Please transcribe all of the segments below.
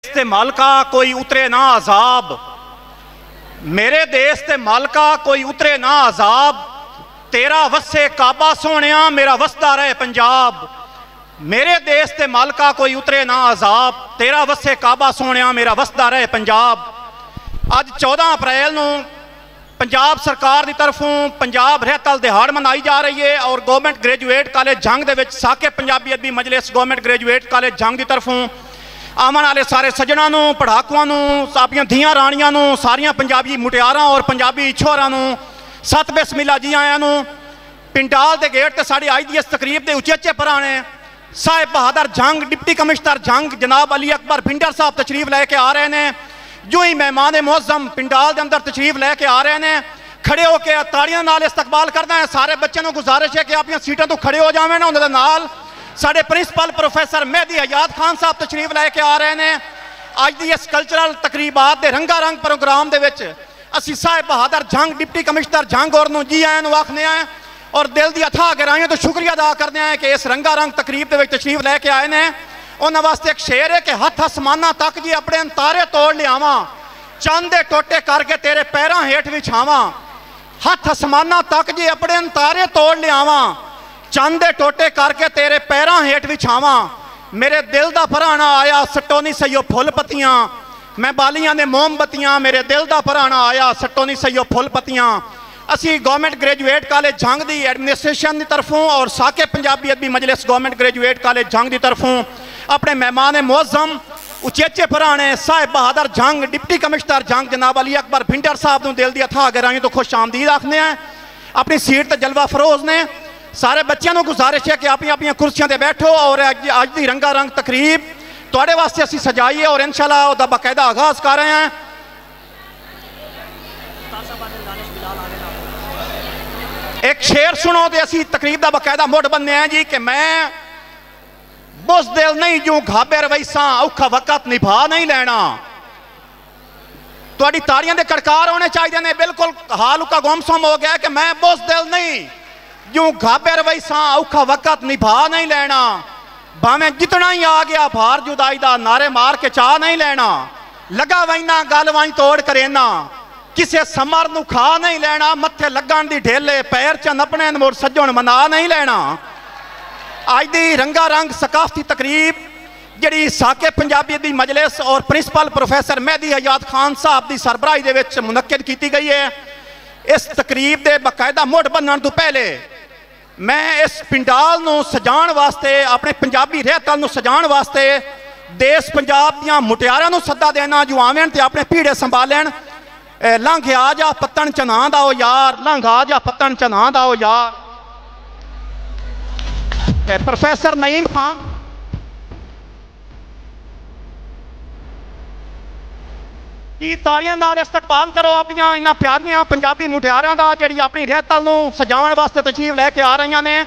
ते मालका कोई उतरे ना अजाब, मेरे देश ते मालका कोई उतरे ना अजाब, तेरा वसे काबा सोनिया मेरा वसदा रहे पंजाब। मेरे देश ते मालका कोई उतरे ना अजाब, तेरा वसे काबा सोनिया मेरा वसदा रहे पंजाब। अज 14 अप्रैल नूं पंजाब सरकार की तरफों पंजाब रहतल दिहाड़ मनाई जा रही है और गवर्नमेंट ग्रेजुएट कॉलेज जंग दे विच साके पंजाबी अदबी मजलिस गवर्नमेंट ग्रेजुएट कॉलेज जंग की तरफों आवन वाले सारे सज्जणों नूं पढ़ाकुआं नूं सापियां धियां राणियां नूं सारियां पंजाबी मुटियारां और पंजाबी छोरां नूं सत बिस्मिल्ला जी आयां नूं। पिंडाल के गेट ते साड़ी अज की इस तकरीब के उचेचे पराने साहिब बहादुर जंग डिप्टी कमिश्नर जंग जनाब अली अकबर भिंडर साहब तशरीफ लैके आ रहे हैं। जो ही मेहमान मुअज़्ज़म पिंडाल के अंदर तशरीफ लैके आ रहे हैं, खड़े होकर ताड़ियां नाल इस्तकबाल करना है। सारे बच्चों को गुजारिश है कि अपनी सीटों तो खड़े हो जावें ना। उन्होंने नाल साढ़े प्रिंसिपल प्रोफैसर मेहदी हयात खान साहब तशरीफ लैके आ रहे हैं। अज की इस कल्चरल तकरीबात के रंगा रंग प्रोग्राम के विच असीं साहिब बहादुर जंग डिप्टी कमिश्नर जंग और जी आयां नूं आखने हैं और दिल की अथाह गहराइयों तो शुक्रिया अदा करते हैं कि इस रंगा रंग तकरीब के तशरीफ लैके आए हैं। उन्होंने वास्ते एक शेर है कि हथ आसमाना तक जी अपने तारे तोड़ लियावा, चंद दे टोटे करके तेरे पैरों हेठ विछावा। हथ आसमाना तक जी अपने तारे तोड़ लियावा, चंद दे टोटे करके तेरे पैरों हेठ विछावा। मेरे दिल का भराना आया सट्टो नहीं सईयो फुल पत्तियां, मैं बालियां ने मोमबत्तियां। मेरे दिल का भराना आया सट्टो नहीं सईयो फुल पत्तियां। असी गवर्नमेंट ग्रेजुएट कॉलेज जंग की एडमिनिस्ट्रेशन की तरफों और साके पंजाबी अदबी मजलिस गवर्नमेंट ग्रेजुएट कॉलेज जंग की तरफों अपने मेहमान मुअज़्ज़म उचेचे पराने साहिब बहादुर जंग डिप्टी कमिश्नर जंग जनाब अली अकबर भिंडर साहब को दिल की अथाह गहराइयों तो खुश आमदीद आखने हैं। अपनी सीट तो जलवा फरोज ने सारे बच्चों को गुजारिश है कि अपनी अपनी कुर्सियों पर बैठो और अज की रंगा रंग तकरीब तुहाडे वास्ते असीं सजाई है और इंशाअल्लाह उहदा बाकायदा आगाज कर रहे हैं। एक शेर सुनो तो असी तकरीब का बाकायदा मुड़ बनने हैं जी कि मैं बुज़दिल नहीं जूं घाबे रवैसा औखा वक़्त निभा नहीं लेना। तुहाडी ताड़ियां दे कड़कार होने चाहिए ने। बिल्कुल हाल उका गुमसुम हो गया कि मैं बुज़दिल नहीं जूं घाबे रवैसा औखा वक़्त निभा नहीं लेना। भावें जितना ही आ गया भार जुदाई दा नारे मार के चाह नहीं लेना। लगा वैना गल वाई तोड़ करेना, किसे समर नूं खा नहीं लेना। मत्थे लगन दी ढेले पैर च नपने मुड़ सज्जण मना नहीं लेना। अज की रंगा रंग सकाफती तकरीब जिहड़ी साके पंजाबी दी मजलिस और प्रिंसिपल प्रोफैसर मेहदी हयात खान साहब की सरबराही दे विच मुनक्किद की गई है। इस तकरीब के बाकायदा मुड़ बनने तो पहले मैं इस पिंडाल नूं सजाण वास्ते अपने पंजाबी रहतल नूं सजाण वास्ते देश पंजाब दियां मुटियारां नूं सद्दा देना जो आवेन ते अपने पीढ़े संभालन। लंघ आ जा पत्तन चना दा ओ यार, लंघ आ जा पत्तन चना दा ओ यार। प्रोफैसर नईम खान की तालियां नाल इस्तकबाल करो अपनी इन्हां प्यारियां पंजाबी मुटियारां दा जिहड़ी अपनी रहतल नूं सजाउण वास्ते तशरीफ लैके आ रही ने।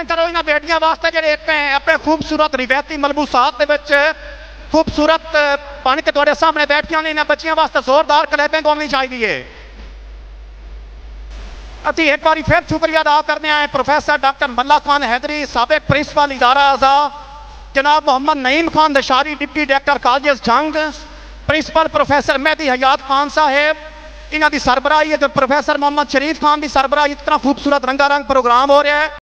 करो इन्होंने बेटियां वास्ते जो अपने खूबसूरत रिवायती मलबूसात खूबसूरत बन के तुहाडे सामने बैठिया ने। इन्होंने बच्चियों वास्ते जोरदार क्लैपिंग होनी चाहिए। असी एक बार फिर शुक्रिया अदा करने आए प्रोफैसर डॉक्टर मल्ला खान हैदरी साबिक प्रिंसिपल इदारा अज़ा, जनाब Mohammad Naeem Khan Dashari deputy director college जंग, प्रिंसिपल प्रोफैसर मेहदी हयात खान साहेब इन्हों की सरबराही है, प्रोफैसर मोहम्मद शरीफ खान की सरबराही। इतना खूबसूरत रंगा रंग प्रोग्राम हो रहा है।